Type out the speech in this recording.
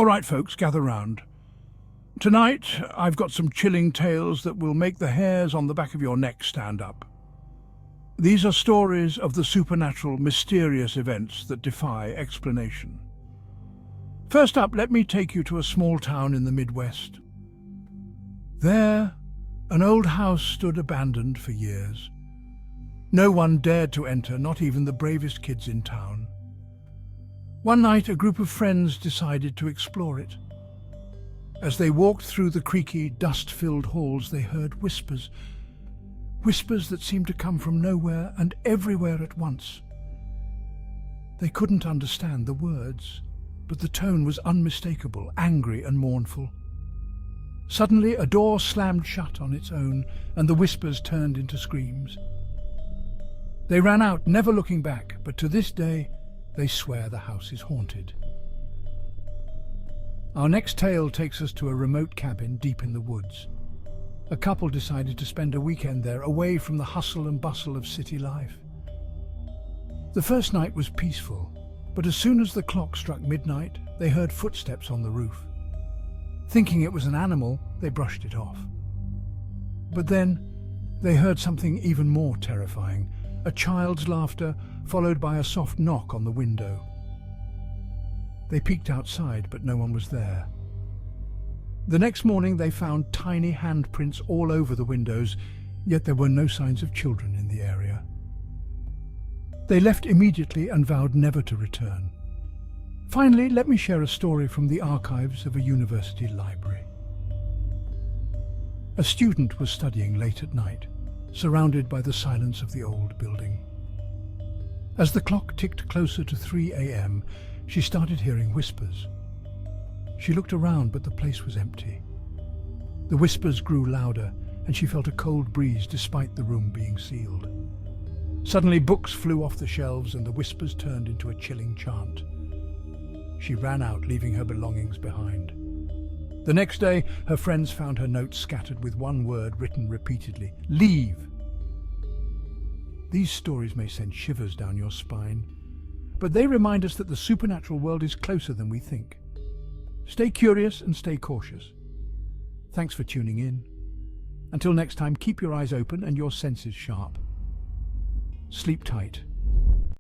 All right, folks, gather round. Tonight, I've got some chilling tales that will make the hairs on the back of your neck stand up. These are stories of the supernatural, mysterious events that defy explanation. First up, let me take you to a small town in the Midwest. There, an old house stood abandoned for years. No one dared to enter, not even the bravest kids in town. One night, a group of friends decided to explore it. As they walked through the creaky, dust-filled halls, they heard whispers. Whispers that seemed to come from nowhere and everywhere at once. They couldn't understand the words, but the tone was unmistakable, angry and mournful. Suddenly, a door slammed shut on its own, and the whispers turned into screams. They ran out, never looking back, but to this day, they swear the house is haunted. Our next tale takes us to a remote cabin deep in the woods. A couple decided to spend a weekend there, away from the hustle and bustle of city life. The first night was peaceful, but as soon as the clock struck midnight, they heard footsteps on the roof. Thinking it was an animal, they brushed it off. But then, they heard something even more terrifying, a child's laughter followed by a soft knock on the window. They peeked outside, but no one was there. The next morning they found tiny handprints all over the windows, yet there were no signs of children in the area. They left immediately and vowed never to return. Finally, let me share a story from the archives of a university library. A student was studying late at night, surrounded by the silence of the old building. As the clock ticked closer to 3 a.m., she started hearing whispers. She looked around, but the place was empty. The whispers grew louder, and she felt a cold breeze despite the room being sealed. Suddenly, books flew off the shelves, and the whispers turned into a chilling chant. She ran out, leaving her belongings behind. The next day, her friends found her notes scattered with one word written repeatedly: "Leave." These stories may send shivers down your spine, but they remind us that the supernatural world is closer than we think. Stay curious and stay cautious. Thanks for tuning in. Until next time, keep your eyes open and your senses sharp. Sleep tight.